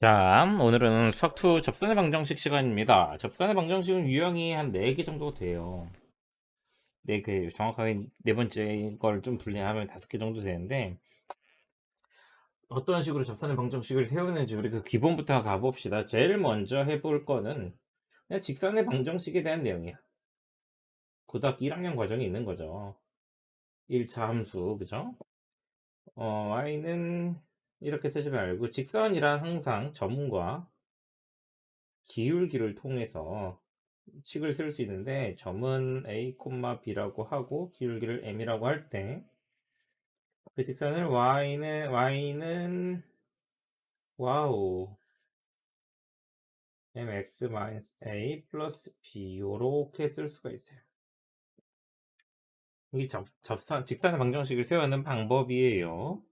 자, 오늘은 수학2 접선의 방정식 시간입니다. 접선의 방정식은 유형이 한 4개 정도 돼요. 4개, 정확하게 네 번째 걸 좀 분리하면 5개 정도 되는데, 어떤 식으로 접선의 방정식을 세우는지 우리 그 기본부터 가봅시다. 제일 먼저 해볼 거는 그냥 직선의 방정식에 대한 내용이야. 고등학교 1학년 과정이 있는 거죠. 1차 함수, 그죠? y는 이렇게 쓰지 말고, 직선이란 항상 점과 기울기를 통해서 식을 쓸 수 있는데, 점은 a, b라고 하고 기울기를 m이라고 할 때 그 직선을 y는 와우 mx-a 플러스 b 요렇게 쓸 수가 있어요. 이게 직선의 방정식을 세우는 방법이에요.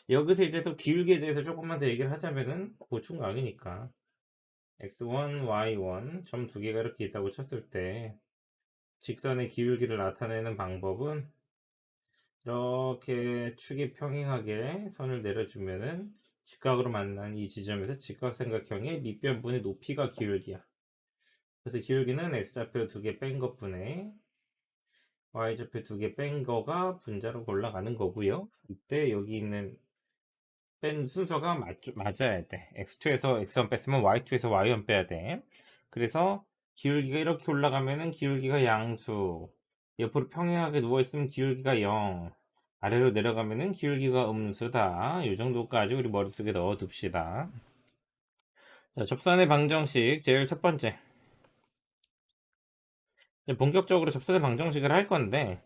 여기서 이제 또 기울기에 대해서 조금만 더 얘기를 하자면은 보충각이니까 x1, y1 점 두 개가 이렇게 있다고 쳤을 때 직선의 기울기를 나타내는 방법은 이렇게 축이 평행하게 선을 내려주면은 직각으로 만난 이 지점에서 직각삼각형의 밑변분의 높이가 기울기야. 그래서 기울기는 x좌표 2개 뺀 것분에 y좌표 2개 뺀 거가 분자로 올라가는 거고요. 이때 여기 있는 뺀 순서가 맞아야 돼. x2에서 x1 뺐으면 y2에서 y1 빼야 돼. 그래서 기울기가 이렇게 올라가면은 기울기가 양수, 옆으로 평행하게 누워있으면 기울기가 0, 아래로 내려가면은 기울기가 음수다. 이 정도까지 우리 머릿속에 넣어 둡시다. 자, 접선의 방정식 제일 첫 번째. 이제 본격적으로 접선의 방정식을 할 건데,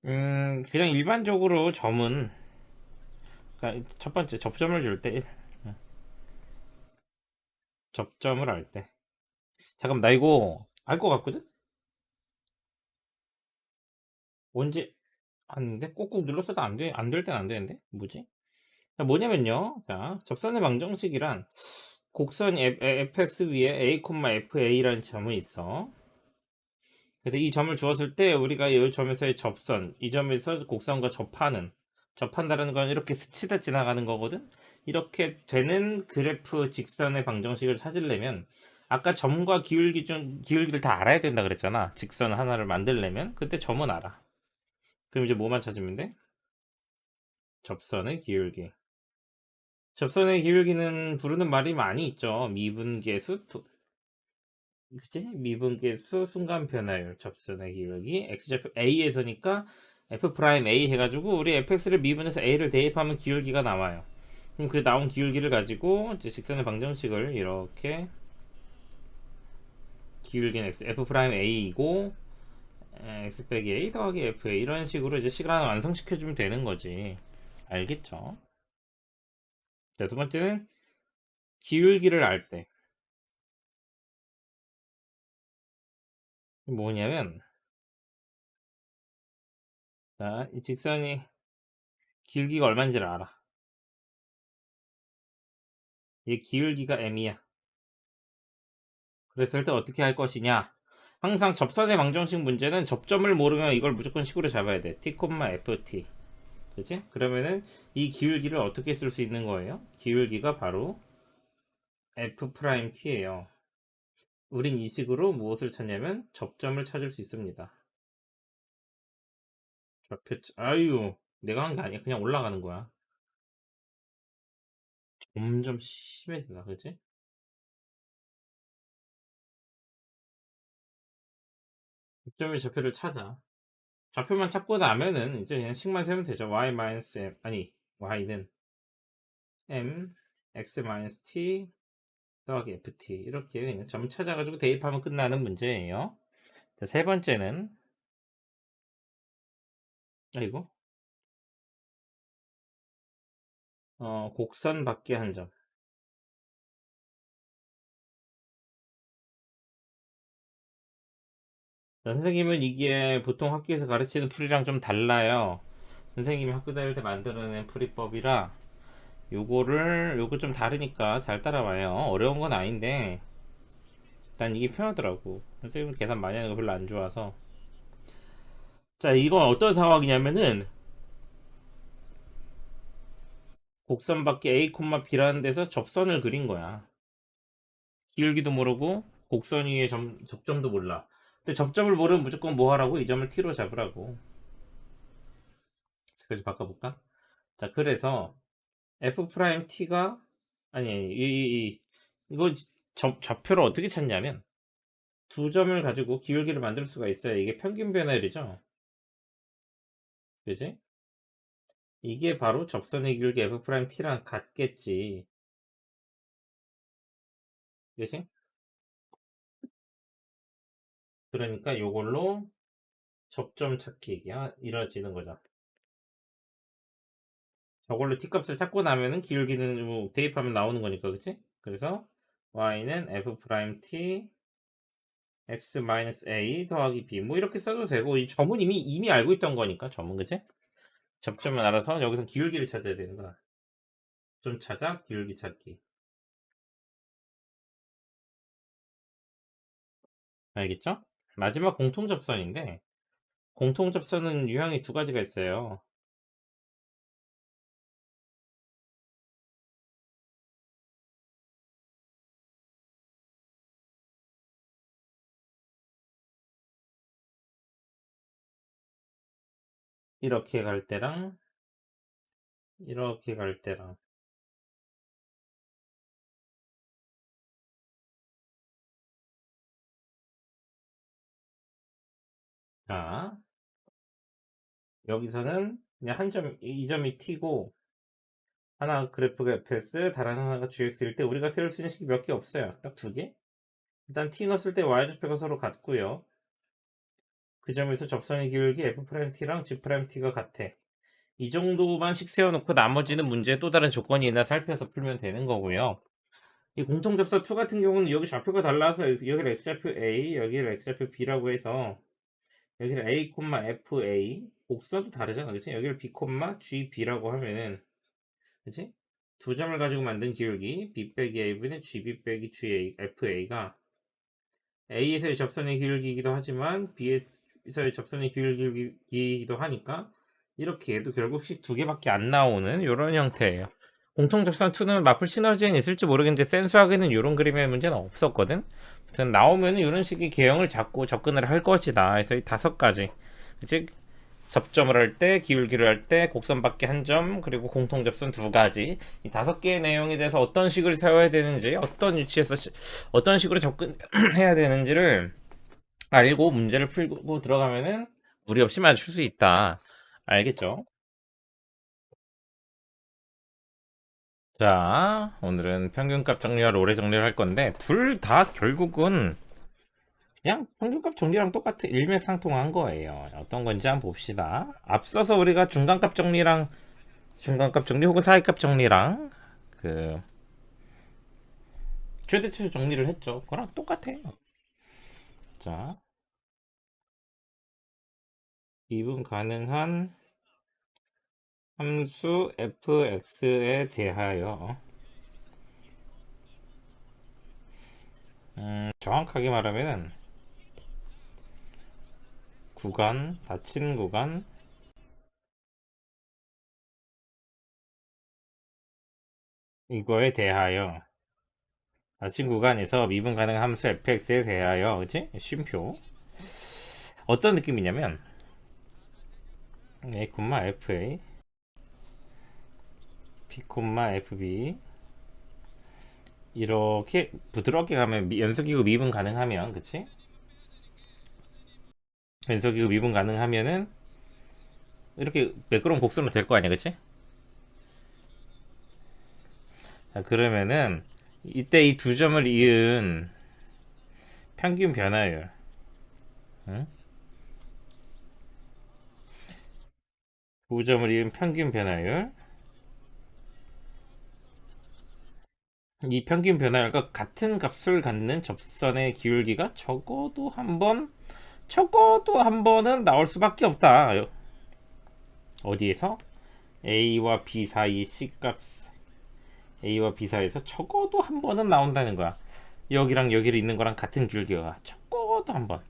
그냥 일반적으로 점은, 그러니까 첫 번째 접점을 줄 때, 접점을 할 때. 잠깐만, 나 이거 알 것 같거든? 언제 하는데? 꼭꼭 눌렀어도 안 돼, 안 될 땐 안 되는데? 뭐지? 자, 뭐냐면요. 자, 접선의 방정식이란 곡선 fx 위에 a, fa라는 점이 있어. 그래서 이 점을 주었을 때 우리가 이 점에서의 접선, 이 점에서 곡선과 접한다는 건 이렇게 스치다 지나가는 거거든? 이렇게 되는 그래프 직선의 방정식을 찾으려면 아까 점과 기울기를 다 알아야 된다 그랬잖아. 직선 하나를 만들려면. 그때 점은 알아. 그럼 이제 뭐만 찾으면 돼? 접선의 기울기. 접선의 기울기는 부르는 말이 많이 있죠. 미분계수, 그치? 미분계수, 순간 변화율, 접선의 기울기, x좌표 a에서니까 f 프라임 a 해가지고 우리 fx를 미분해서 a를 대입하면 기울기가 나와요. 그럼 그 나온 기울기를 가지고 이제 직선의 방정식을 이렇게 기울기는 f 프라임 a이고 x 빼기 a 더하기 fa 이런 식으로 이제 식을 하나 완성시켜주면 되는 거지. 알겠죠? 자, 두 번째는 기울기를 알 때. 뭐냐면, 자, 이 직선이 기울기가 얼마인지를 알아. 이 기울기가 m이야. 그랬을 때 어떻게 할 것이냐? 항상 접선의 방정식 문제는 접점을 모르면 이걸 무조건 식으로 잡아야 돼. t, ft. 그치? 그러면은 이 기울기를 어떻게 쓸 수 있는 거예요? 기울기가 바로 f't예요. 우린 이 식으로 무엇을 찾냐면 접점을 찾을 수 있습니다. 아유, 내가 한 게 아니야. 그냥 올라가는 거야. 점점 심해진다. 그치? 접점의 좌표를 찾아. 좌표만 찾고 나면은 이제 그냥 식만 세면 되죠. y-m 아니 y는 m x-t 더하기 ft 이렇게 그냥 점 찾아가지고 대입하면 끝나는 문제예요. 자, 세 번째는 이거 곡선 밖의 한 점. 선생님은 이게 보통 학교에서 가르치는 풀이랑 좀 달라요. 선생님이 학교 다닐 때 만들어낸 풀이법이라 요거 좀 다르니까 잘 따라와요. 어려운 건 아닌데 난 이게 편하더라고. 선생님은 계산 많이 하는 거 별로 안 좋아서. 자, 이건 어떤 상황이냐면은 곡선 밖에 A, B라는 데서 접선을 그린 거야. 기울기도 모르고 곡선 위에 접점도 몰라. 근데 접점을 모르면 무조건 뭐 하라고? 이 점을 T로 잡으라고. 그래서 바꿔볼까? 자, 그래서 F'T가 아니 이거 좌표를 어떻게 찾냐면 두 점을 가지고 기울기를 만들 수가 있어요. 이게 평균 변화율이죠. 그지? 이게 바로 접선의 기울기 F'T랑 같겠지. 그지? 그러니까 요걸로 접점 찾기가 이루어지는 거죠. 저걸로 t값을 찾고 나면은 기울기는 뭐 대입하면 나오는 거니까, 그치? 그래서 y는 f't x-a 더하기 b 뭐 이렇게 써도 되고, 이 점은 이미 알고 있던 거니까 점은, 그치? 접점을 알아서 여기서 기울기를 찾아야 되는 거야. 좀 찾아 기울기 찾기. 알겠죠? 마지막 공통 접선인데, 공통 접선은 유형이 두 가지가 있어요. 이렇게 갈 때랑 이렇게 갈 때랑. 자, 여기서는 그냥 이 점이 t고 하나 그래프가 fx, 다른 하나가 gx일 때 우리가 세울 수 있는 식이 몇 개 없어요. 딱 두 개. 일단 t 넣었을 때 y좌표가 서로 같고요. 그 점에서 접선의 기울기 f't랑 g't가 같아. 이 정도만씩 세워놓고 나머지는 문제의 또 다른 조건이 있나 살펴서 풀면 되는 거고요. 이 공통접선 2 같은 경우는 여기 좌표가 달라서 여기를 x좌표 a, 여기를 x좌표 b라고 해서 여기를 a, fa, 곡선도 다르잖아, 그치? 여기를 b, gb라고 하면은, 그치? 두 점을 가지고 만든 기울기 b 빼기 a분의 gb 빼기 fa가 a에서의 접선의 기울기이기도 하지만 b에서의 접선의 기울기이기도 하니까 이렇게 해도 결국씩 두 개밖에 안 나오는 이런 형태예요. 공통접선 2는 마플 시너지는 있을지 모르겠는데 센수학에는 이런 그림의 문제는 없었거든. 나오면은 이런 식의 개형을 잡고 접근을 할 것이다. 그래서 이 5가지, 즉 접점을 할 때, 기울기를 할 때, 곡선 밖에 한 점, 그리고 공통 접선 2가지, 이 5개의 내용에 대해서 어떤 식을 세워야 되는지, 어떤 위치에서 어떤 식으로 접근해야 되는지를 알고 문제를 풀고 들어가면은 무리 없이 맞출 수 있다. 알겠죠? 자, 오늘은 평균값 정리와 로레 정리를 할 건데 둘 다 결국은 그냥 평균값 정리랑 똑같은 일맥상통한 거예요. 어떤 건지 한번 봅시다. 앞서서 우리가 중간값 정리 혹은 사이값 정리랑 그 최대치 정리를 했죠. 그거랑 똑같아요. 자, 미분 가능한 함수 fx에 대하여 정확하게 말하면 구간, 닫힌 구간, 이거에 대하여 닫힌 구간에서 미분 가능한 함수 fx에 대하여, 그치? 쉼표. 어떤 느낌이냐면 a, fa, b, fb 이렇게 부드럽게 가면 연속이고 미분 가능하면, 그치? 연속이고 미분 가능하면은 이렇게 매끄러운 곡선으로 될 거 아니야, 그치? 자, 그러면은 이때 이 두 점을 이은 평균 변화율, 응? 두 점을 이은 평균 변화율, 이 평균 변화율과 같은 값을 갖는 접선의 기울기가 적어도 한 번은 나올 수밖에 없다. 어디에서? A와 B 사이 C값, A와 B 사이에서 적어도 한 번은 나온다는 거야. 여기랑 여기를 있는 거랑 같은 기울기가 적어도 한 번.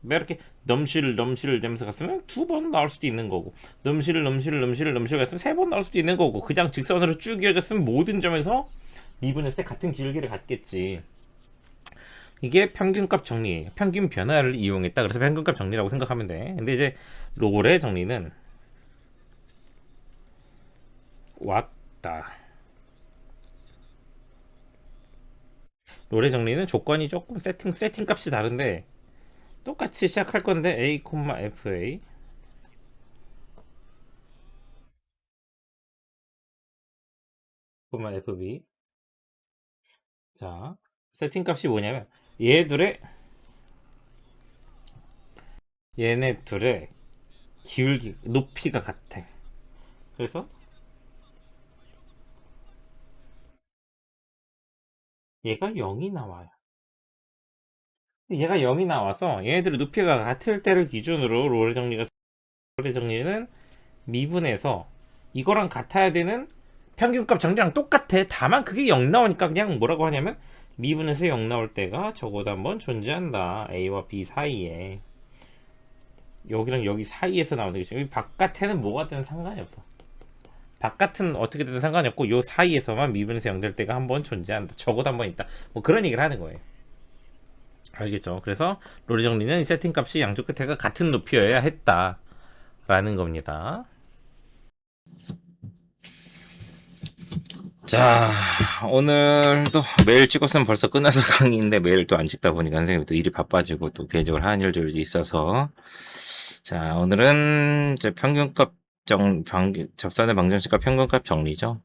내가 이렇게 넘실 되면서 갔으면 2번 나올 수도 있는 거고, 넘실 갔으면 3번 나올 수도 있는 거고, 그냥 직선으로 쭉 이어졌으면 모든 점에서 미분했을 때 같은 기울기를 갖겠지. 이게 평균값 정리예요. 평균 변화를 이용했다. 그래서 평균값 정리라고 생각하면 돼. 근데 이제 롤의 정리는 왔다. 롤의 정리는 조건이 조금 세팅 값이 다른데 똑같이 시작할 건데 a, fa fb. 자, 세팅 값이 뭐냐면 얘들의 얘네 둘의 기울기 높이가 같아. 그래서 얘가 0이 나와요. 얘가 0이 나와서 얘네들의 높이가 같을 때를 기준으로 롤의 정리는 미분해서 이거랑 같아야 되는 평균값 정리랑 똑같아. 다만 그게 0 나오니까 그냥 뭐라고 하냐면 미분해서 0 나올 때가 적어도 한번 존재한다. A와 B 사이에. 여기랑 여기 사이에서 나오는 거죠. 여기 바깥에는 뭐가 되든 상관이 없어. 바깥은 어떻게 되든 상관이 없고 요 사이에서만 미분해서 0 될 때가 한번 존재한다. 적어도 한번 있다. 뭐 그런 얘기를 하는 거예요. 알겠죠? 그래서 롤의 정리는 이 세팅 값이 양쪽 끝에가 같은 높이여야 했다라는 겁니다. 자, 오늘도 매일 찍었으면 벌써 끝나서 강의인데 매일 또 안 찍다 보니까 선생님이 또 일이 바빠지고 또 개인적으로 하는 일들도 있어서, 자, 오늘은 이제 접선의 방정식과 평균값 정리죠.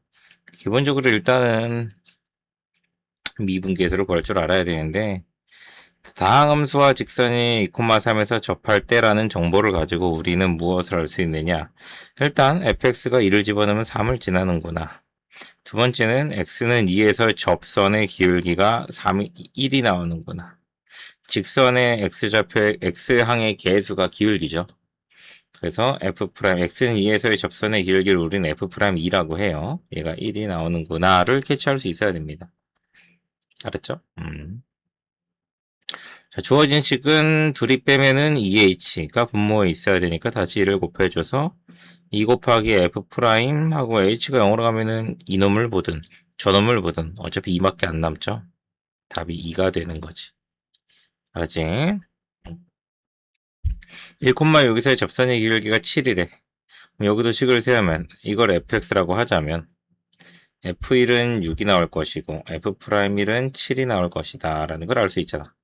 기본적으로 일단은 미분계수를 구할 줄 알아야 되는데, 다항함수와 직선이 2,3에서 접할 때라는 정보를 가지고 우리는 무엇을 할 수 있느냐. 일단 fx가 2를 집어넣으면 3을 지나는구나. 두 번째는 x는 2에서 접선의 기울기가 1이 나오는구나. 직선의 x좌표의 x항의 개수가 기울기죠. 그래서 x는 2에서의 접선의 기울기를 우리는 f'2라고 해요. 얘가 1이 나오는구나를 캐치할 수 있어야 됩니다. 알았죠? 자, 주어진 식은 둘이 빼면은 2h가 분모에 있어야 되니까 다시 1을 곱해줘서 2 곱하기 f'하고 h가 0으로 가면은 이놈을 보든 저놈을 보든 어차피 2밖에 안 남죠. 답이 2가 되는 거지. 알았지? 1,6에서의 접선의 기울기가 7이래. 여기도 식을 세우면 이걸 fx라고 하자면 f1은 6이 나올 것이고 f'1은 7이 나올 것이다 라는 걸 알 수 있잖아.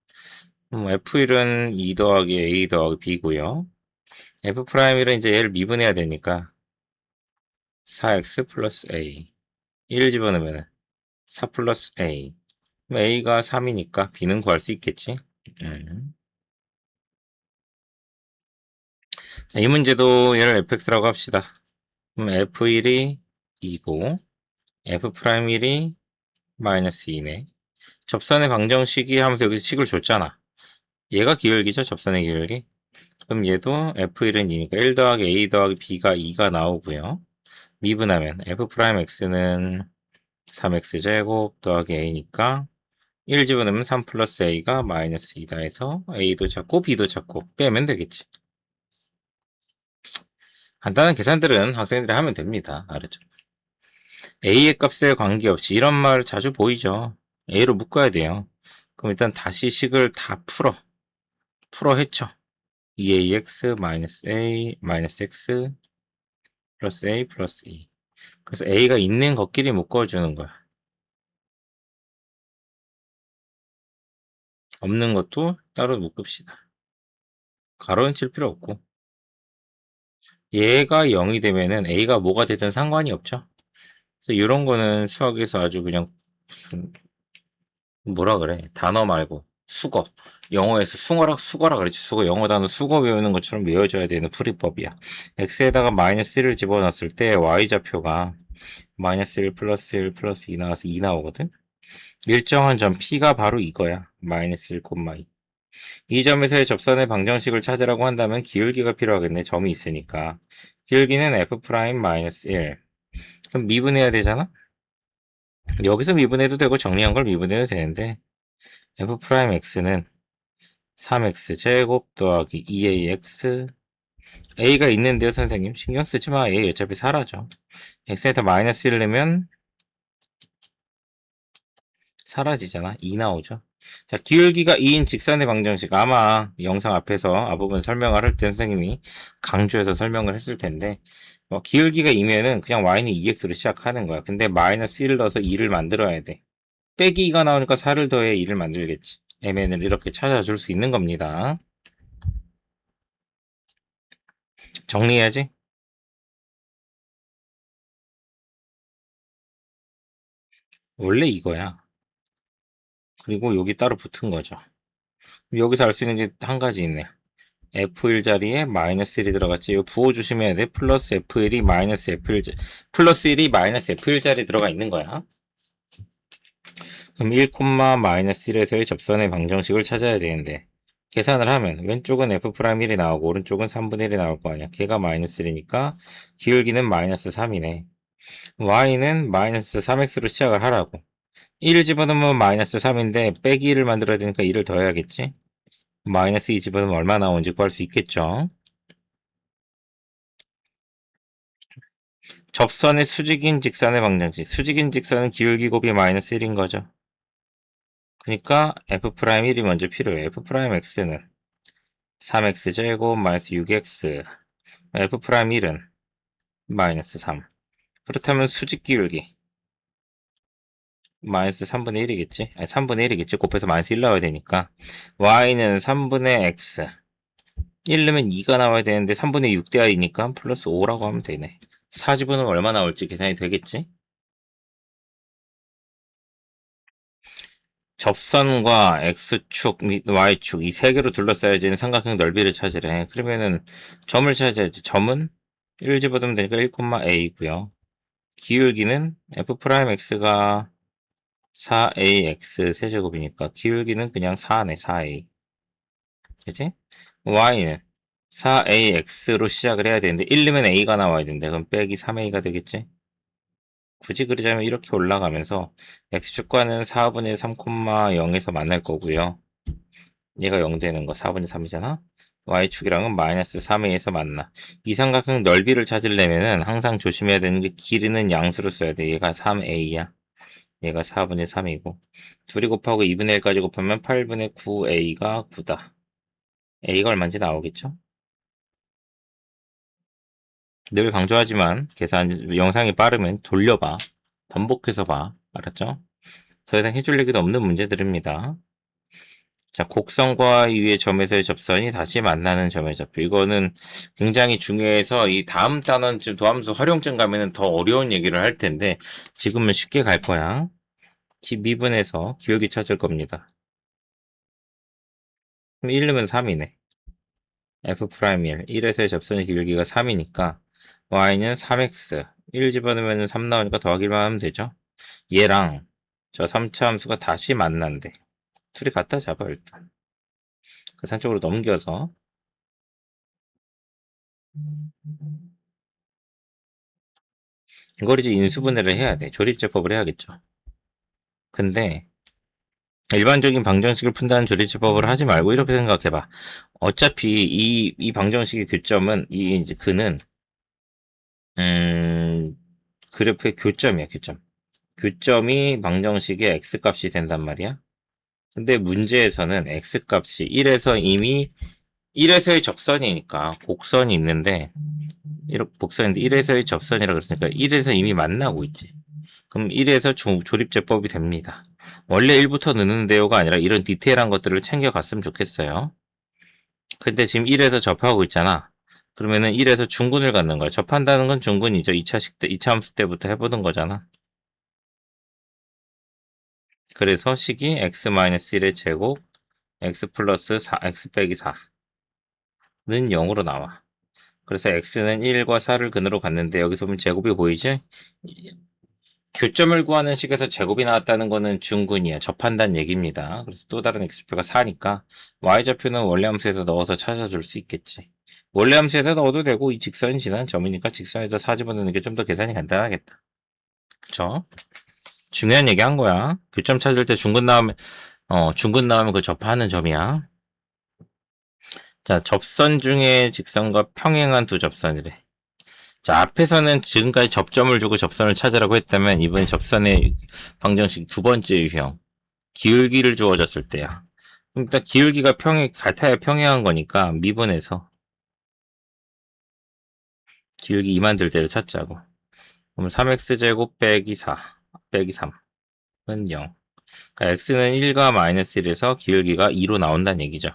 f1은 2 더하기 a 더하기 b고요. f'1은 이제 얘를 미분해야 되니까 4x 플러스 a 1 집어넣으면 4 플러스 a a가 3이니까 b는 구할 수 있겠지. 자, 이 문제도 얘를 fx라고 합시다. 그럼 f1이 2고 f'1이 마이너스 2네. 접선의 방정식이 하면서 여기서 식을 줬잖아. 얘가 기울기죠, 접선의 기울기. 그럼 얘도 f1은 2니까 1 더하기 a 더하기 b가 2가 나오고요. 미분하면 f'x는 3x제곱 더하기 a니까 1 집어넣으면 3 플러스 a가 마이너스 2다 해서 a도 찾고 b도 찾고 빼면 되겠지. 간단한 계산들은 학생들이 하면 됩니다. 알았죠? a의 값에 관계없이 이런 말 자주 보이죠. a로 묶어야 돼요. 그럼 일단 다시 식을 다 풀어 해쳐. 2ax 마이너스 a 마이너스 x 플러스 a 플러스 2. 그래서 a가 있는 것끼리 묶어주는 거야. 없는 것도 따로 묶읍시다. 가로는 칠 필요 없고. 얘가 0이 되면은 a가 뭐가 되든 상관이 없죠. 그래서 이런 거는 수학에서 아주 그냥 뭐라 그래? 단어 말고 수거. 영어에서 수거라 그랬지. 수거. 영어 단어 수거 외우는 것처럼 외워줘야 되는 풀이법이야. x에다가 마이너스 1을 집어넣었을 때 y좌표가 마이너스 1 플러스 1 플러스 2 나와서 2 나오거든. 일정한 점 P가 바로 이거야. 마이너스 1, 2. 이 점에서의 접선의 방정식을 찾으라고 한다면 기울기가 필요하겠네. 점이 있으니까. 기울기는 f'-1. 그럼 미분해야 되잖아? 여기서 미분해도 되고 정리한 걸 미분해도 되는데 f'x는 3x 제곱 더하기 2ax a가 있는데요 선생님 신경 쓰지마. a 어차피 사라져. x에다 마이너스 1 넣으면 사라지잖아. 2 나오죠. 자, 기울기가 2인 직선의 방정식. 아마 영상 앞에서 앞부분 설명을 할 때 선생님이 강조해서 설명을 했을 텐데, 기울기가 2면은 그냥 y는 2x로 시작하는 거야. 근데 마이너스 1을 넣어서 2를 만들어야 돼. 빼기 2가 나오니까 4를 더해 2를 만들겠지. mn을 이렇게 찾아줄 수 있는 겁니다. 정리해야지. 원래 이거야. 그리고 여기 따로 붙은 거죠. 여기서 알 수 있는 게 한 가지 있네. F1 자리에 마이너스 1이 들어갔지. 이거 부어주시면 돼. 플러스 F1이 마이너스 F1 플러스 1이 마이너스 F1 자리 들어가 있는 거야. 그럼 1, 마이너스 1에서의 접선의 방정식을 찾아야 되는데 계산을 하면 왼쪽은 F'1이 나오고 오른쪽은 3분의 1이 나올 거 아니야. 걔가 마이너스 1이니까 기울기는 마이너스 3이네. y는 마이너스 3x로 시작을 하라고. 1을 집어넣으면 마이너스 3인데 빼기 1을 만들어야 되니까 2를 더해야겠지. 마이너스 2 집어넣으면 얼마 나오는지 구할 수 있겠죠. 접선의 수직인 직선의 방정식. 수직인 직선은 기울기 곱이 마이너스 1인 거죠. 그러니까 F'1이 먼저 필요해. F'X는 3x 제곱 마이너스 6x. F'1은 마이너스 3. 그렇다면 수직 기울기 마이너스 3분의 1이겠지? 아니 3분의 1이겠지? 곱해서 마이너스 1 나와야 되니까 y는 3분의 x 1 넣으면 2가 나와야 되는데 3분의 6 대 i니까 플러스 5라고 하면 되네. 4 집어넣으면 얼마 나올지 계산이 되겠지? 접선과 x축 및 y축 이 세 개로 둘러싸여진 삼각형 넓이를 찾으래. 그러면은 점을 찾아야지. 점은 1 집어넣으면 되니까 1,a고요. 기울기는 f'x가 4ax 세제곱이니까 기울기는 그냥 4네. 4a. 그치? y는 4ax로 시작을 해야 되는데 1 넣으면 a가 나와야 된대. 그럼 빼기 3a가 되겠지? 굳이 그리자면 이렇게 올라가면서 x축과는 4분의 3,0에서 만날 거고요. 얘가 0 되는 거 4분의 3이잖아. y축이랑은 마이너스 3a에서 만나. 이 삼각형 넓이를 찾으려면은 항상 조심해야 되는 게 길이는 양수로 써야 돼. 얘가 3a야. 얘가 4분의 3이고 둘이 곱하고 2분의 1까지 곱하면 8분의 9a가 9다. a가 얼마인지 나오겠죠? 늘 강조하지만 계산 영상이 빠르면 돌려봐. 반복해서 봐. 알았죠? 더 이상 해줄 얘기도 없는 문제들입니다. 자, 곡선과 위의 점에서의 접선이 다시 만나는 점의 좌표. 이거는 굉장히 중요해서 이 다음 단원쯤 도함수 활용점 가면은 더 어려운 얘기를 할 텐데 지금은 쉽게 갈 거야. 미분에서 기울기 찾을 겁니다. 그럼 1 넣으면 3이네. F'1 1에서의 접선의 기울기가 3이니까 y는 3x 1 집어넣으면 3 나오니까 더하기만 하면 되죠. 얘랑 저 3차 함수가 다시 만난대. 둘이 갖다 잡아 일단. 그 산쪽으로 넘겨서 이걸 이제 인수분해를 해야 돼. 조립제법을 해야겠죠. 근데 일반적인 방정식을 푼다는 조립제법을 하지 말고 이렇게 생각해봐. 어차피 이 방정식의 교점은 이제 그는 그래프의 교점이야. 교점. 교점이 방정식의 x값이 된단 말이야. 근데 문제에서는 x값이 1에서 이미 1에서의 접선이니까 곡선이 있는데 이렇게 곡선인데 1에서의 접선이라 그랬으니까 1에서 이미 만나고 있지. 그럼 1에서 조립제법이 됩니다. 원래 1부터 넣는데요가 아니라 이런 디테일한 것들을 챙겨갔으면 좋겠어요. 근데 지금 1에서 접하고 있잖아. 그러면은 1에서 중군을 갖는 거야. 접한다는 건 중군이죠. 2차 함수 때부터 해보던 거잖아. 그래서 식이 x-1의 제곱 x 플러스 4, x 빼기 4는 0으로 나와. 그래서 x는 1과 4를 근으로 갔는데 여기서 보면 제곱이 보이지? 교점을 구하는 식에서 제곱이 나왔다는 거는 중근이야. 접한다는 얘기입니다. 그래서 또 다른 x표가 4니까 y좌표는 원래 함수에다 넣어서 찾아줄 수 있겠지. 원래 함수에다 넣어도 되고 이 직선이 지난 점이니까 직선에다 4 집어넣는 게 좀 더 계산이 간단하겠다. 그쵸? 중요한 얘기 한 거야. 교점 찾을 때 중근 나오면 그 접하는 점이야. 자, 접선 중에 직선과 평행한 두 접선이래. 자, 앞에서는 지금까지 접점을 주고 접선을 찾으라고 했다면 이번에 접선의 방정식 두 번째 유형 기울기를 주어졌을 때야. 그럼 일단 기울기가 같아야 평행한 거니까 미분해서 기울기 2 만들 때를 찾자고. 그럼 3x제곱 빼기 4 빼기 3은 0. 그러니까 x는 1과 마이너스 1에서 기울기가 2로 나온다는 얘기죠.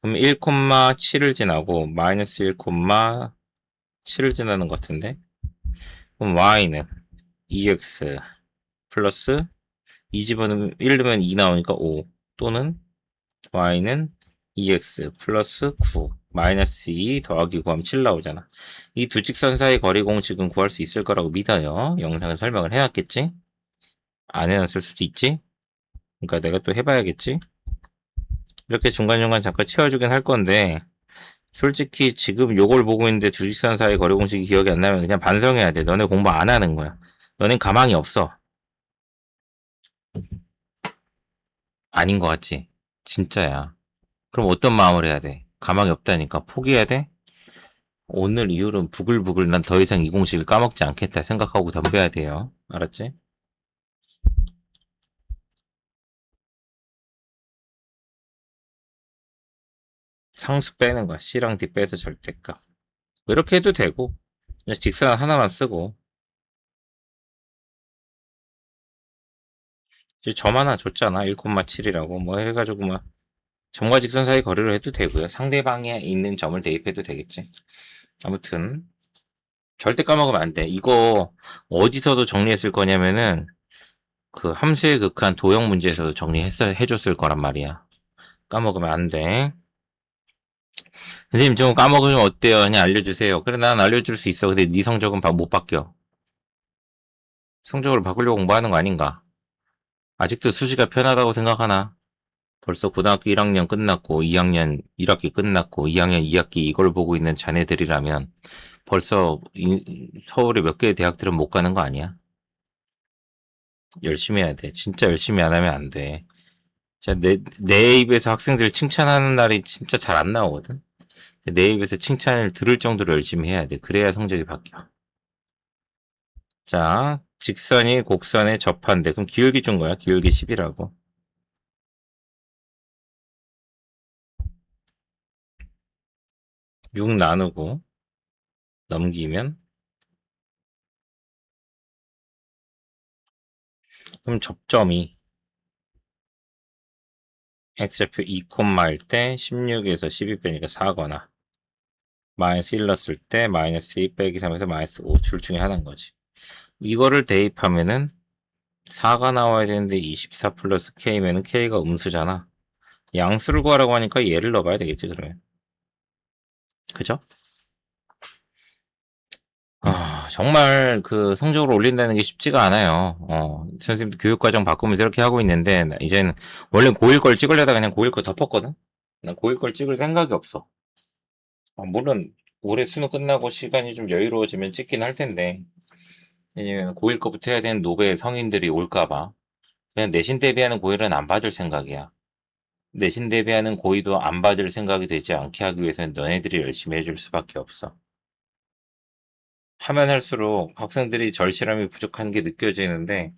그럼 1,7을 지나고 마이너스 1,7을 지나는 것 같은데, 그럼 y는 2x 플러스 2 집어넣으면 1 넣으면 2 나오니까 5 또는 y는 2x 플러스 9 마이너스 2 더하기 9하면 7 나오잖아. 이 두 직선 사이 거리 공식은 구할 수 있을 거라고 믿어요. 영상을 설명을 해왔겠지? 안 해놨을 수도 있지? 그러니까 내가 또 해봐야겠지? 이렇게 중간중간 잠깐 채워주긴 할 건데 솔직히 지금 요걸 보고 있는데 두 직선 사이 거리 공식이 기억이 안 나면 그냥 반성해야 돼. 너네 공부 안 하는 거야. 너넨 가망이 없어. 아닌 것 같지? 진짜야. 그럼 어떤 마음을 해야 돼? 가망이 없다니까 포기해야 돼? 오늘 이후로는 부글부글 난 더 이상 이 공식을 까먹지 않겠다 생각하고 덤벼야 돼요. 알았지? 상수 빼는 거야. C랑 D 빼서 절대값. 이렇게 해도 되고 그냥 직선 하나만 쓰고 이제 점 하나 줬잖아. 1,7이라고 뭐 해가지고 막 점과 직선 사이 거리로 해도 되고요. 상대방에 있는 점을 대입해도 되겠지. 아무튼 절대 까먹으면 안 돼. 이거 어디서도 정리했을 거냐면은 그 함수의 극한 도형 문제에서도 해줬을 거란 말이야. 까먹으면 안 돼. 선생님 좀 까먹으면 어때요? 그냥 알려주세요. 그래 난 알려줄 수 있어. 근데 네 성적은 못 바뀌어. 성적을 바꾸려고 공부하는 거 아닌가? 아직도 수시가 편하다고 생각하나? 벌써 고등학교 1학년 끝났고 2학년 1학기 끝났고 2학년 2학기 이걸 보고 있는 자네들이라면 벌써 서울의 몇 개의 대학들은 못 가는 거 아니야? 열심히 해야 돼. 진짜 열심히 안 하면 안 돼. 진짜 내 입에서 학생들 칭찬하는 날이 진짜 잘 안 나오거든? 내 입에서 칭찬을 들을 정도로 열심히 해야 돼. 그래야 성적이 바뀌어. 자, 직선이 곡선에 접한대. 그럼 기울기 준 거야. 기울기 10이라고. 6 나누고 넘기면 그럼 접점이 x좌표 2콤마일 때 16에서 12 빼니까 4거나 마이너스 1 넣었을 때 마이너스 2 빼기 3에서 마이너스 5 줄 중에 하나인 거지. 이거를 대입하면은 4가 나와야 되는데 24 플러스 k면은 k가 음수잖아. 양수를 구하라고 하니까 얘를 넣어봐야 되겠지 그러면. 그죠? 정말 그 성적을 올린다는 게 쉽지가 않아요. 선생님도 교육과정 바꾸면서 이렇게 하고 있는데 이제는 원래 고1 걸 찍으려다가 그냥 고1 거 덮었거든. 나 고1 걸 찍을 생각이 없어. 물론 올해 수능 끝나고 시간이 좀 여유로워지면 찍긴 할 텐데 왜냐면 고1 거부터 해야 되는 노베 성인들이 올까봐 그냥 내신 대비하는 고1은 안 받을 생각이야. 내신 대비하는 고2도 안 받을 생각이 되지 않게 하기 위해서는 너네들이 열심히 해줄 수밖에 없어. 하면 할수록 학생들이 절실함이 부족한 게 느껴지는데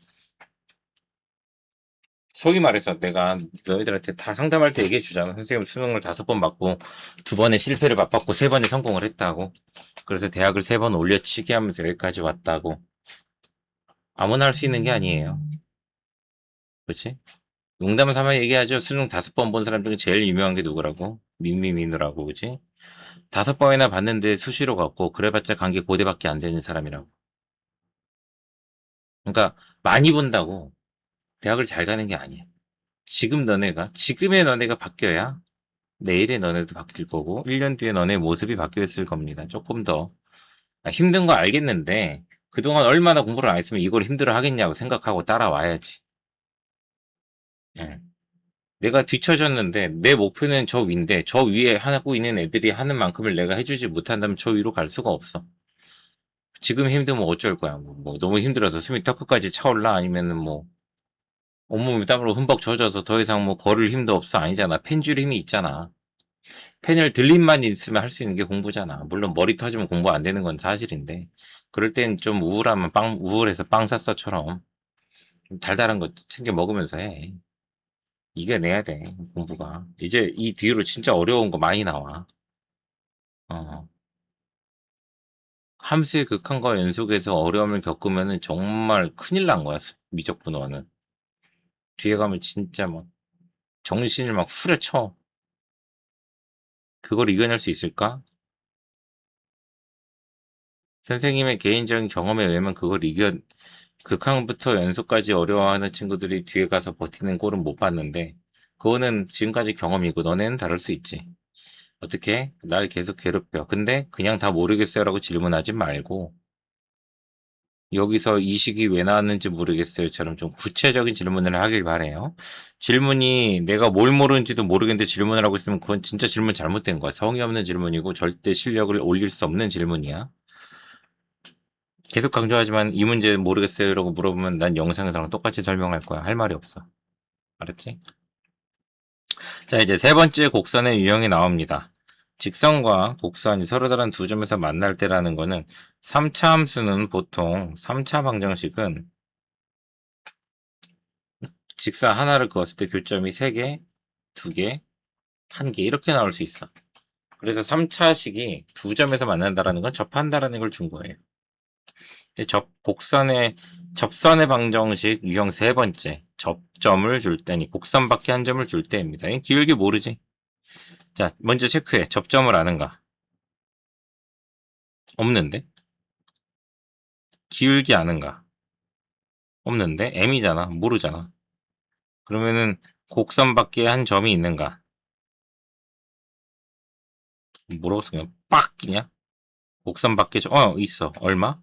소위 말해서 내가 너희들한테 다 상담할 때 얘기해 주잖아. 선생님 수능을 5번 맞고 2번의 실패를 맛봤고 3번의 성공을 했다고. 그래서 대학을 3번 올려치기 하면서 여기까지 왔다고. 아무나 할 수 있는 게 아니에요. 그렇지? 농담 삼아 얘기하죠. 수능 5번 본 사람 중에 제일 유명한 게 누구라고? 민미민우라고, 그지? 5번이나 봤는데 수시로 갔고 그래봤자 간 게 고대밖에 안 되는 사람이라고. 그러니까 많이 본다고 대학을 잘 가는 게 아니야. 지금의 너네가 바뀌어야 내일의 너네도 바뀔 거고 1년 뒤에 너네 모습이 바뀌어 있을 겁니다. 조금 더 힘든 거 알겠는데 그동안 얼마나 공부를 안 했으면 이걸 힘들어 하겠냐고 생각하고 따라와야지. 예. 내가 뒤처졌는데 내 목표는 저 위인데 저 위에 하고 있는 애들이 하는 만큼을 내가 해주지 못한다면 저 위로 갈 수가 없어. 지금 힘들면 어쩔 거야. 뭐 너무 힘들어서 숨이 턱끝까지 차올라 아니면은 뭐 온몸이 땀으로 흠뻑 젖어서 더 이상 뭐 걸을 힘도 없어 아니잖아. 펜줄 힘이 있잖아. 패널 들림만 있으면 할 수 있는 게 공부잖아. 물론 머리 터지면 공부 안 되는 건 사실인데 그럴 땐 좀 우울하면 우울해서 빵 샀어처럼 좀 달달한 거 챙겨 먹으면서 해. 이겨내야 돼 공부가. 이제 이 뒤로 진짜 어려운 거 많이 나와. 어. 함수의 극한과 연속에서 어려움을 겪으면은 정말 큰일 난 거야. 미적분어는. 뒤에 가면 진짜 막 정신을 막 후려쳐. 그걸 이겨낼 수 있을까? 선생님의 개인적인 경험에 의하면 그걸 극한부터 연속까지 어려워하는 친구들이 뒤에 가서 버티는 꼴은 못 봤는데, 그거는 지금까지 경험이고, 너네는 다를 수 있지. 어떻게? 날 계속 괴롭혀. 근데 그냥 다 모르겠어요라고 질문하지 말고, 여기서 이 식이 왜 나왔는지 모르겠어요처럼 좀 구체적인 질문을 하길 바래요. 질문이 내가 뭘 모르는지도 모르겠는데 질문을 하고 있으면 그건 진짜 질문 잘못된 거야. 성의 없는 질문이고 절대 실력을 올릴 수 없는 질문이야. 계속 강조하지만 이 문제 모르겠어요라고 물어보면 난 영상에서랑 똑같이 설명할 거야. 할 말이 없어. 알았지? 자, 이제 세 번째 곡선의 유형이 나옵니다. 직선과 곡선이 서로 다른 두 점에서 만날 때라는 거는 3차 함수는 보통 3차 방정식은 직선 하나를 그었을 때 교점이 3개, 2개, 1개 이렇게 나올 수 있어. 그래서 3차식이 두 점에서 만난다라는 건 접한다라는 걸 준 거예요. 곡선의 접선의 방정식 유형 세 번째 접점을 줄 때니 곡선 밖에 한 점을 줄 때입니다. 기울기 모르지? 자, 먼저 체크해. 접점을 아는가? 없는데? 기울기 아는가? 없는데? m이잖아. 모르잖아. 그러면은 곡선 밖에 한 점이 있는가? 뭐라고 쓰냐? 빡! 끼냐? 곡선 밖에 있어. 얼마?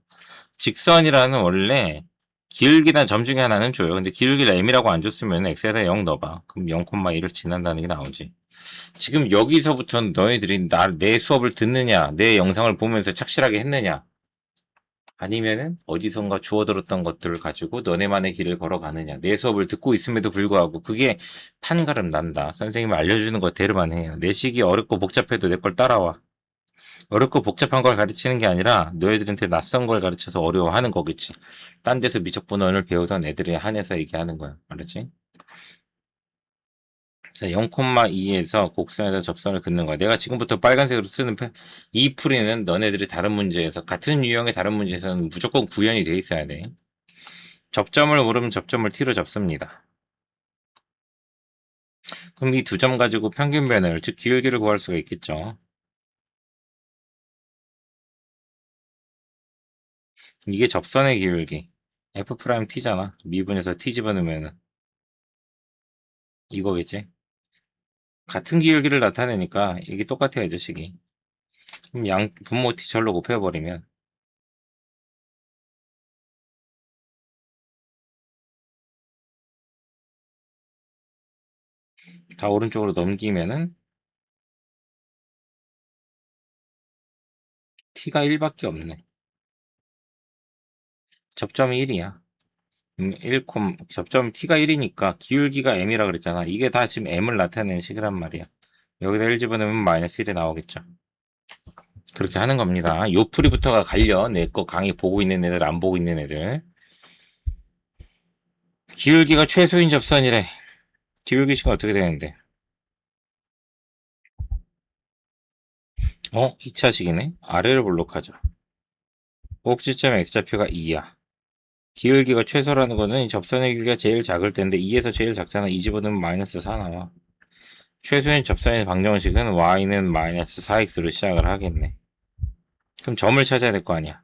직선이라는 원래 기울기나 점 중에 하나는 줘요. 근데 기울기를 m이라고 안 줬으면 x에다 0 넣어봐. 그럼 0,1을 지난다는 게 나오지. 지금 여기서부터는 너희들이 내 수업을 듣느냐, 내 영상을 보면서 착실하게 했느냐, 아니면은 어디선가 주워 들었던 것들을 가지고 너네만의 길을 걸어가느냐. 내 수업을 듣고 있음에도 불구하고 그게 판가름 난다. 선생님이 알려주는 거대로만 해요. 내 식이 어렵고 복잡해도 내 걸 따라와. 어렵고 복잡한 걸 가르치는 게 아니라 너희들한테 낯선 걸 가르쳐서 어려워하는 거겠지. 딴 데서 미적분원을 배우던 애들에 한해서 얘기하는 거야. 알았지? 자, 0,2에서 곡선에다 접선을 긋는 거야. 내가 지금부터 빨간색으로 쓰는 이 풀이는 너네들이 다른 문제에서 같은 유형의 다른 문제에서는 무조건 구현이 돼 있어야 돼. 접점을 모르면 접점을 t로 접습니다. 그럼 이 두 점 가지고 평균 변화율, 즉 기울기를 구할 수가 있겠죠. 이게 접선의 기울기. F'T잖아. 미분에서 T 집어넣으면 이거겠지. 같은 기울기를 나타내니까 이게 똑같아요, 자식이. 그럼 분모 T 절로 곱해버리면 다 오른쪽으로 넘기면은 T가 1밖에 없네. 접점이 1이야. 1, 접점 T가 1이니까 기울기가 M이라 그랬잖아. 이게 다 지금 M을 나타내는 식이란 말이야. 여기다 1 집어넣으면 마이너스 1이 나오겠죠. 그렇게 하는 겁니다. 요 풀이부터가 갈려. 내 거 강의 보고 있는 애들, 안 보고 있는 애들. 기울기가 최소인 접선이래. 기울기식은 어떻게 되는데? 2차식이네? 아래를 볼록하자. 꼭지점 x좌표가 2야. 기울기가 최소라는 거는 이 접선의 길이가 제일 작을 텐데 2에서 제일 작잖아. 2 집어넣으면 마이너스 4 나와. 최소인 접선의 방정식은 y는 마이너스 4x로 시작을 하겠네. 그럼 점을 찾아야 될 거 아니야.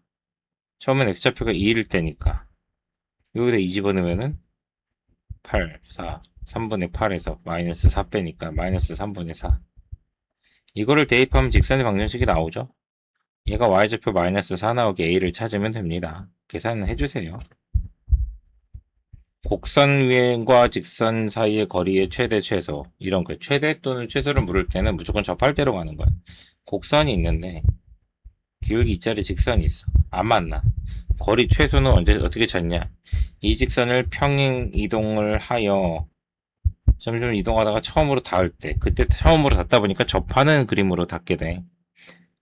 처음엔 x좌표가 2일 때니까 여기다 2 집어넣으면은 8, 4, 3분의 8에서 마이너스 4 빼니까 마이너스 3분의 4. 이거를 대입하면 직선의 방정식이 나오죠. 얘가 y좌표 마이너스 4 나오게 a를 찾으면 됩니다. 계산을 해주세요. 곡선 위과 직선 사이의 거리의 최대 최소 이런 거 최대 또는 최소를 물을 때는 무조건 접할 대로 가는 거야. 곡선이 있는데 기울기 2짜리 직선이 있어. 안 맞나? 거리 최소는 어떻게 찾냐? 이 직선을 평행 이동을 하여 점점 이동하다가 처음으로 닿을 때, 그때 처음으로 닿다 보니까 접하는 그림으로 닿게 돼.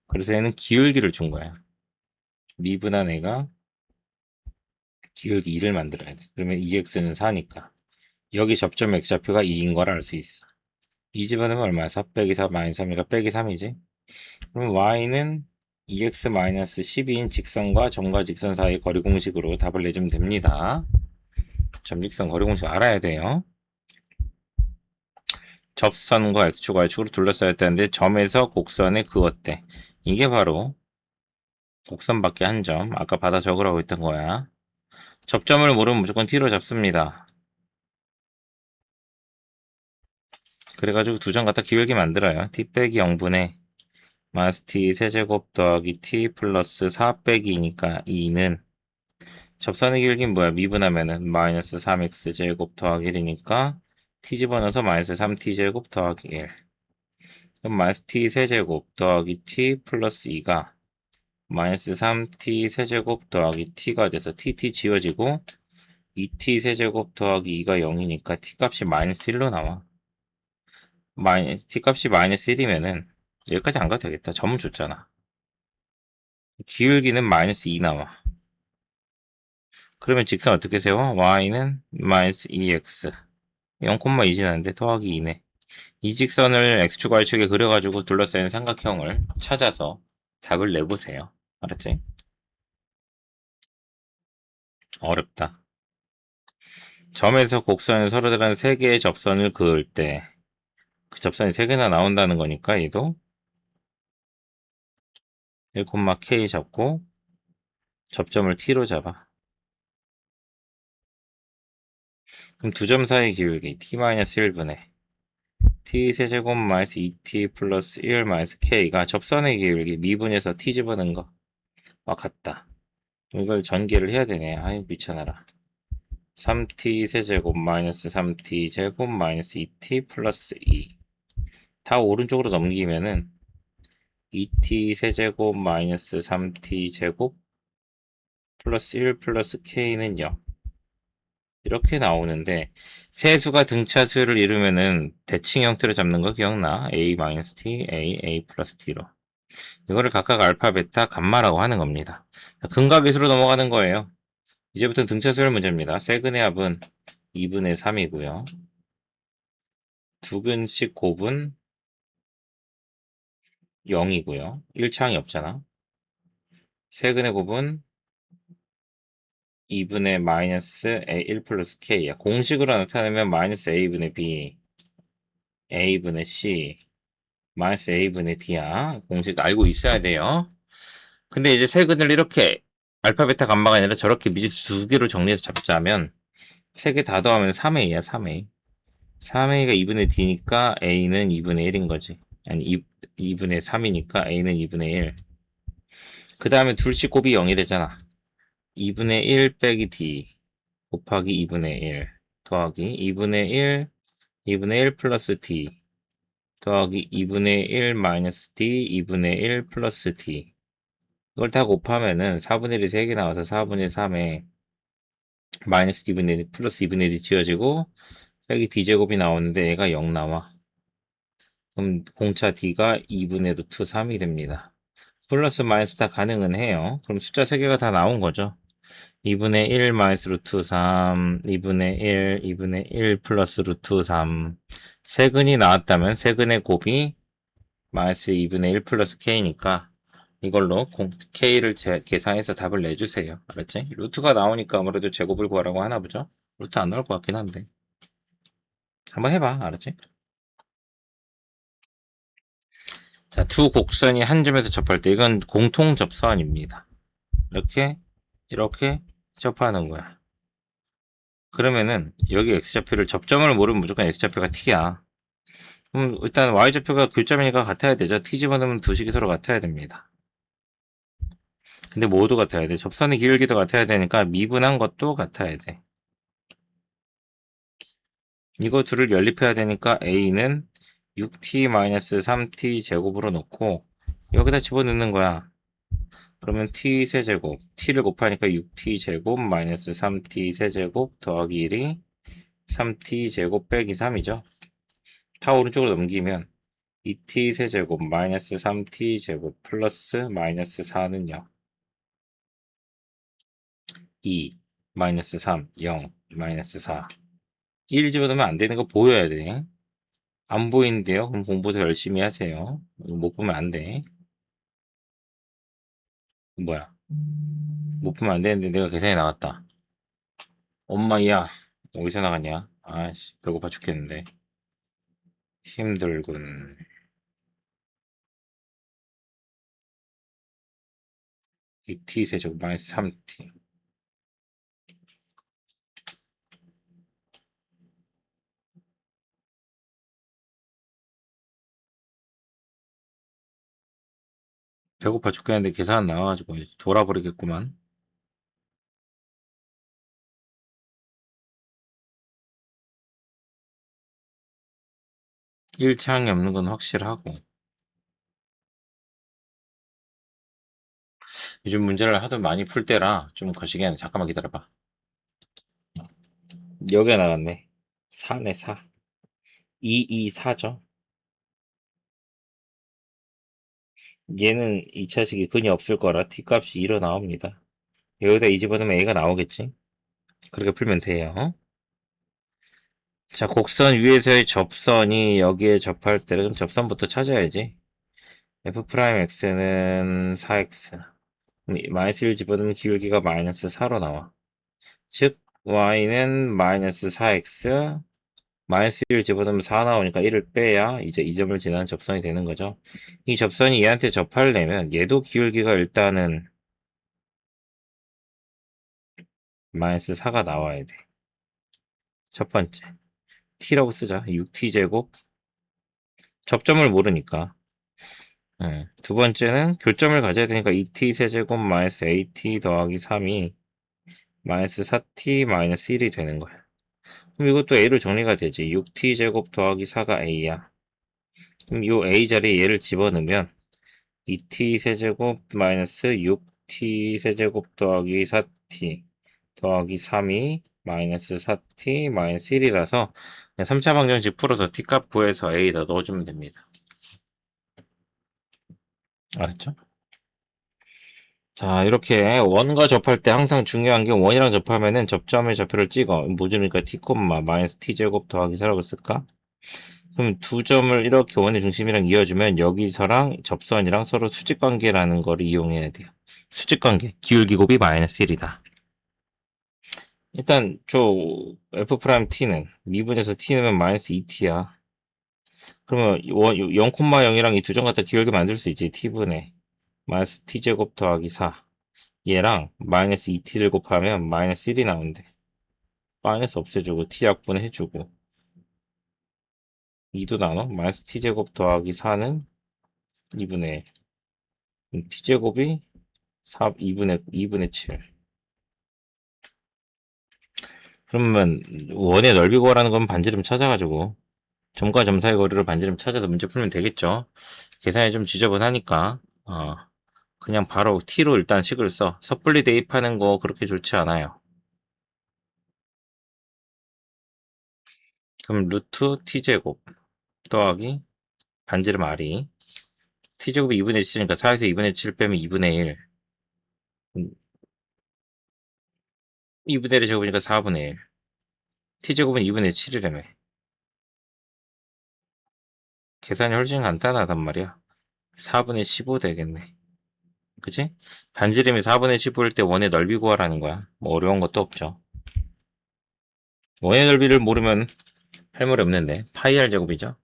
그래서 얘는 기울기를 준 거야. 미분한 애가 기울기 2를 만들어야 돼. 그러면 2x는 4니까. 여기 접점 x좌표가 2인 걸 알 수 있어. 2 집어넣으면 얼마야? 4 빼기 4 마이너스 3이니까 빼기 3이지. 그럼 y는 2x-12인 직선과 점과 직선 사이 거리 공식으로 답을 내주면 됩니다. 점직선 거리 공식 알아야 돼요. 접선과 x축, y축으로 둘러싸여 있다는데 점에서 곡선의 그어때. 이게 바로 곡선 밖에 한 점. 아까 받아 적으라고 했던 거야. 접점을 모르면 무조건 t로 잡습니다. 그래가지고 두 점 갖다 기울기 만들어요. t 빼기 0분의 마이너스 t 세제곱 더하기 t 플러스 4 빼기 2니까 2는 접선의 기울기는 뭐야? 미분하면은 마이너스 3x 제곱 더하기 1이니까 t 집어넣어서 마이너스 3t 제곱 더하기 1. 그럼 마이너스 t 세제곱 더하기 t 플러스 2가 마이너스 3t 세제곱 더하기 t가 돼서 t 지워지고 2t 세제곱 더하기 2가 0이니까 t 값이 마이너스 1로 나와. t 값이 마이너스 1이면은 여기까지 안 가도 되겠다. 점은 줬잖아. 기울기는 마이너스 2 나와. 그러면 직선 어떻게 세워? y는 마이너스 2x 0,2 지나는데 더하기 2네. 이 직선을 x축, y축에 그려가지고 둘러싸인 삼각형을 찾아서 답을 내보세요. 알았지? 어렵다. 점에서 곡선에 서로 다른 3개의 접선을 그을 때 그 접선이 3개나 나온다는 거니까 얘도 1,k 잡고 접점을 t로 잡아. 그럼 두 점 사이 기울기 t-1분의 t 세제곱 마이너스 2t 플러스 1 마이너스 k가 접선의 기울기 미분에서 t 집어넣은 거 같다. 이걸 전개를 해야 되네. 아유 미쳐나라. 3t 세제곱 마이너스 3t 제곱 마이너스 2t 플러스 2 다 오른쪽으로 넘기면은 2t 세제곱 마이너스 3t 제곱 플러스 1 플러스 k는 0 이렇게 나오는데 세수가 등차수를 이루면은 대칭 형태로 잡는 거 기억나? a 마이너스 t, a 플러스 t로 이거를 각각 알파, 베타, 감마라고 하는 겁니다. 근각계수로 넘어가는 거예요. 이제부터 등차수열 문제입니다. 세근의 합은 2분의 3이고요. 두근씩 곱은 0이고요. 1차항이 없잖아. 세근의 곱은 2분의 마이너스 a1 플러스 k야. 공식으로 나타내면 마이너스 a분의 b, a분의 c, 마이너스 a분의 d야. 공식 알고 있어야 돼요. 근데 이제 세근을 이렇게 알파, 베타, 감마가 아니라 저렇게 미지수 두 개로 정리해서 잡자면 세 개 다 더하면 3a야, 3a. 3a가 2분의 d니까 a는 2분의 1인 거지. 아니, 2분의 3이니까 a는 2분의 1. 그 다음에 둘씩 곱이 0이 되잖아. 2분의 1 빼기 d 곱하기 2분의 1 더하기 2분의 1, 2분의 1 플러스 d 더하기 2분의 1 마이너스 d, 2분의 1 플러스 d. 이걸 다 곱하면은 4분의 1이 3개 나와서 4분의 3에 마이너스 2분의 1 플러스 2분의 1이 지워지고 빼기 d제곱이 나오는데 얘가 0 나와. 그럼 공차 d가 2분의 루트 3이 됩니다. 플러스 마이너스 다 가능은 해요. 그럼 숫자 3개가 다 나온 거죠. 2분의 1 마이너스 루트 3, 2분의 1, 2분의 1 플러스 루트 3. 세근이 나왔다면 세근의 곱이 마이너스 2분의 1 플러스 k니까 이걸로 k를 계산해서 답을 내주세요. 알았지? 루트가 나오니까 아무래도 제곱을 구하라고 하나 보죠? 루트 안 나올 것 같긴 한데. 한번 해봐. 알았지? 자, 두 곡선이 한 점에서 접할 때 이건 공통 접선입니다. 이렇게 접하는 거야. 그러면은 여기 x좌표를 접점을 모르면 무조건 x좌표가 t야. 그럼 일단 y좌표가 교점이니까 같아야 되죠. t 집어넣으면 두 식이 서로 같아야 됩니다. 근데 모두 같아야 돼. 접선의 기울기도 같아야 되니까 미분한 것도 같아야 돼. 이거 둘을 연립해야 되니까 a는 6t-3t 제곱으로 놓고 여기다 집어넣는 거야. 그러면 t 세제곱 t를 곱하니까 6t 제곱 마이너스 3t 세제곱 더하기 1이 3t 제곱 빼기 3이죠. 다 오른쪽으로 넘기면 2t 세제곱 마이너스 3t 제곱 플러스 마이너스 4는요. 2 마이너스 3 0 마이너스 4 1 집어넣으면 안 되는 거 보여야 돼. 안 보이는데요? 그럼 공부 더 열심히 하세요. 못 보면 안 돼. 뭐야? 못 보면 안 되는데 내가 계산이 나왔다. 엄마야, 어디서 나갔냐? 아씨, 배고파 죽겠는데. 힘들군. 2t 세제곱 마이너스 3t. 배고파 죽겠는데 계산 나와가지고 이제 돌아버리겠구만. 1차항이 없는 건 확실하고. 요즘 문제를 하도 많이 풀 때라 좀 거시기 하네. 잠깐만 기다려봐. 여기가 나갔네. 4네 4. 224죠. 얘는 2차식이 근이 없을 거라 t값이 2로 나옵니다. 여기다 2 집어넣으면 a가 나오겠지. 그렇게 풀면 돼요. 자, 곡선 위에서의 접선이 여기에 접할 때는 그럼 접선부터 찾아야지. f'x는 4x. 마이너스 1 집어넣으면 기울기가 마이너스 4로 나와. 즉, y는 마이너스 4x, 마이너스 1 집어넣으면 4 나오니까 1을 빼야 이제 이 점을 지나는 접선이 되는 거죠. 이 접선이 얘한테 접하려면 얘도 기울기가 일단은 마이너스 4가 나와야 돼. 첫 번째. t라고 쓰자. 6t제곱. 접점을 모르니까. 두 번째는 교점을 가져야 되니까 2t 세제곱 마이너스 at 더하기 3이 마이너스 4t 마이너스 1이 되는 거야. 그럼 이것도 a로 정리가 되지. 6t 제곱 더하기 4가 a야. 그럼 이 a 자리에 얘를 집어넣으면 2t 세제곱 마이너스 6t 세제곱 더하기 4t 더하기 3이 마이너스 4t 마이너스 1이라서 3차 방정식 풀어서 t값 구해서 a에다 넣어주면 됩니다. 알았죠? 자, 이렇게 원과 접할 때 항상 중요한 게 원이랑 접하면은 접점의 좌표를 찍어. 무조니까 t, 마이너스 t제곱 더하기 4라고 쓸까? 그럼 두 점을 이렇게 원의 중심이랑 이어주면 여기서랑 접선이랑 서로 수직관계라는 거를 이용해야 돼요. 수직관계, 기울기 곱이 마이너스 1이다. 일단 저 f't는 미분에서 t는 마이너스 2t야. 그러면 0,0이랑 이 두 점 갖다 기울기 만들 수 있지. t분의 마이너스 t제곱 더하기 4. 얘랑 마이너스 2t를 곱하면 마이너스 1이 나온대. 마이너스 없애주고 t 약분 해주고 2도 나눠 마이너스 t제곱 더하기 4는 2분의 1. t제곱이 2분의 7. 그러면 원의 넓이 구하라는 건 반지름 찾아가지고 점과 점 사이 거리를 반지름 찾아서 문제 풀면 되겠죠. 계산이 좀 지저분하니까 그냥 바로 t로 일단 식을 써. 섣불리 대입하는 거 그렇게 좋지 않아요. 그럼 루트 t제곱 더하기 반지름 r이 t제곱이 2분의 7이니까 4에서 2분의 7 빼면 2분의 1. 2분의 1을 제곱이니까 4분의 1. t제곱은 2분의 7이라며. 계산이 훨씬 간단하단 말이야. 4분의 15 되겠네. 그치? 반지름이 4분의 15일 때 원의 넓이 구하라는 거야. 뭐 어려운 것도 없죠. 원의 넓이를 모르면 할 말이 없는데. 파이 r 제곱이죠.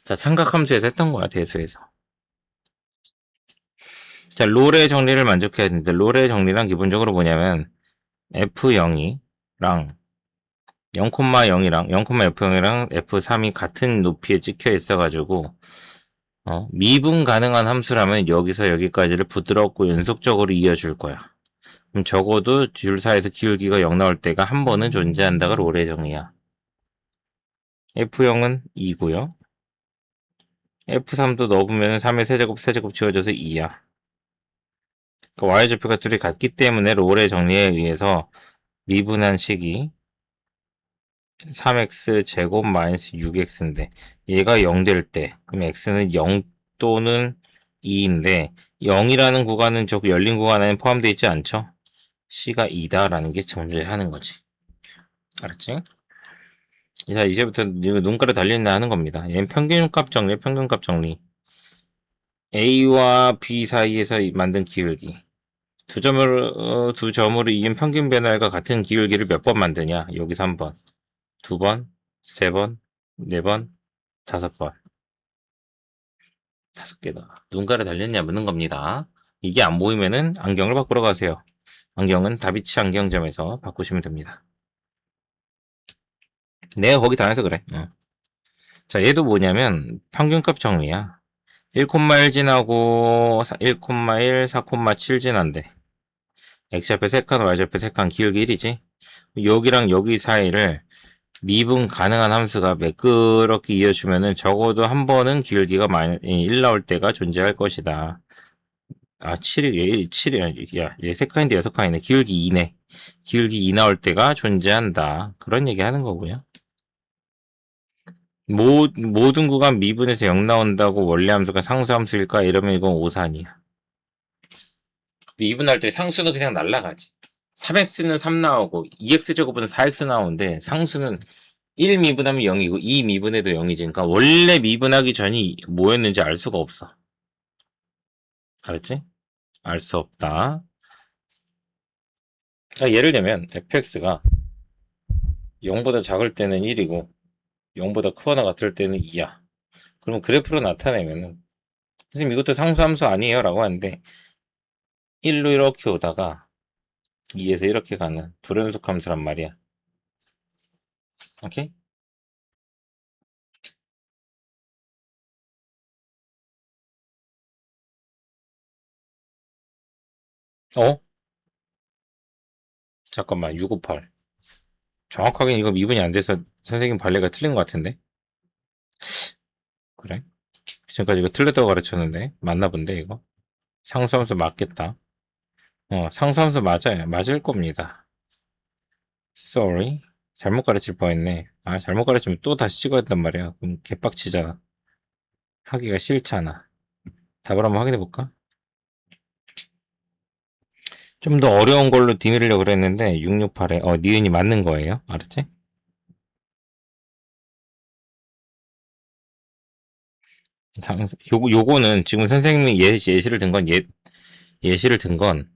자, 삼각함수에서 했던 거야, 대수에서. 자, 롤의 정리를 만족해야 되는데, 롤의 정리란 기본적으로 뭐냐면, F0이랑 0,0이랑 0,F0이랑 F3이 같은 높이에 찍혀 있어가지고, 미분 가능한 함수라면 여기서 여기까지를 부드럽고 연속적으로 이어줄 거야. 그럼 적어도 줄 사이에서 기울기가 0 나올 때가 한 번은 존재한다가 롤의 정의야. F0은 2고요. F3도 넣어보면 3의 세제곱 지워져서 2야. 그러니까 Y좌표가 둘이 같기 때문에 롤의 정리에 의해서 미분한 식이 3x 제곱 마이너스 6x인데 얘가 0 될 때 그럼 x는 0 또는 2인데 0이라는 구간은 저 열린 구간 안에 포함되어 있지 않죠? c가 2다라는 게 존재하는 거지. 알았지? 자, 이제부터 눈가루 달린다 하는 겁니다. 얘는 평균값 정리, 평균값 정리. a와 b 사이에서 만든 기울기. 두 점으로 이은 평균 변화가 같은 기울기를 몇 번 만드냐? 여기서 한 번, 두 번, 세 번, 네 번, 5번. 5개다. 눈가루 달렸냐 묻는 겁니다. 이게 안 보이면은 안경을 바꾸러 가세요. 안경은 다비치 안경점에서 바꾸시면 됩니다. 내가 거기 다녀서 그래. 자, 얘도 뭐냐면 평균값 정리야. 1,1 지나고 1,1, 4,7 지난데 x좌표 3칸, y좌표 3칸 기울기 1이지. 여기랑 여기 사이를 미분 가능한 함수가 매끄럽게 이어주면은 적어도 한 번은 기울기가 1 나올 때가 존재할 것이다. 아, 7이, 야, 얘 3칸인데 6칸이네. 기울기 2네. 기울기 2 나올 때가 존재한다. 그런 얘기 하는 거고요. 모든 구간 미분에서 0 나온다고 원래 함수가 상수함수일까? 이러면 이건 오산이야. 미분할 때 상수는 그냥 날라가지. 3x는 3 나오고 2x제곱은 4x 나오는데 상수는 1 미분하면 0이고 2 미분해도 0이지. 그러니까 원래 미분하기 전이 뭐였는지 알 수가 없어. 알았지? 알 수 없다. 그러니까 예를 들면 fx가 0보다 작을 때는 1이고 0보다 크거나 같을 때는 2야. 그러면 그래프로 나타내면은 선생님 이것도 상수함수 아니에요? 라고 하는데 1로 이렇게 오다가 2에서 이렇게 가는 불연속 함수란 말이야. 오케이? 어? 잠깐만 658 정확하게 이거 미분이 안 돼서 선생님 발레가 틀린 것 같은데? 그래? 지금까지 이거 틀렸다고 가르쳤는데 맞나 본데 이거? 상수함수 맞겠다. 상수함수 맞아요. 맞을 겁니다. Sorry. 잘못 가르칠 뻔했네. 아, 잘못 가르치면 또 다시 찍어야 된단 말이야. 그럼 개빡치잖아. 하기가 싫잖아. 답을 한번 확인해 볼까? 좀 더 어려운 걸로 디미려고 그랬는데 668에 니은이 맞는 거예요. 알았지? 요거는 지금 선생님이 예시를 든 건 예시를 든 건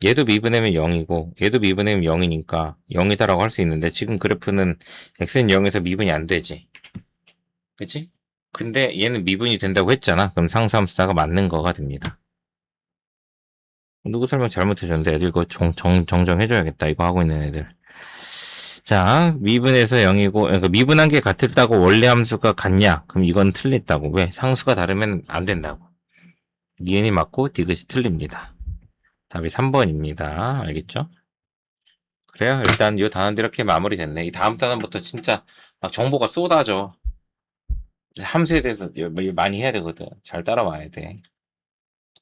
얘도 미분하면 0이고 얘도 미분하면 0이니까 0이다라고 할 수 있는데 지금 그래프는 x는 0에서 미분이 안 되지. 그치? 근데 얘는 미분이 된다고 했잖아. 그럼 상수함수다가 맞는 거가 됩니다. 누구 설명 잘못해줬는데 애들 이거 정정해줘야겠다. 이거 하고 있는 애들. 자, 미분에서 0이고, 그러니까 미분한 게 같았다고 원래 함수가 같냐? 그럼 이건 틀렸다고. 왜? 상수가 다르면 안 된다고. 니은이 맞고 디귿이 틀립니다. 답이 3번입니다. 알겠죠? 그래요. 일단 이 단원도 이렇게 마무리됐네. 이 다음 단원부터 진짜 막 정보가 쏟아져. 함수에 대해서 많이 해야 되거든. 잘 따라와야 돼.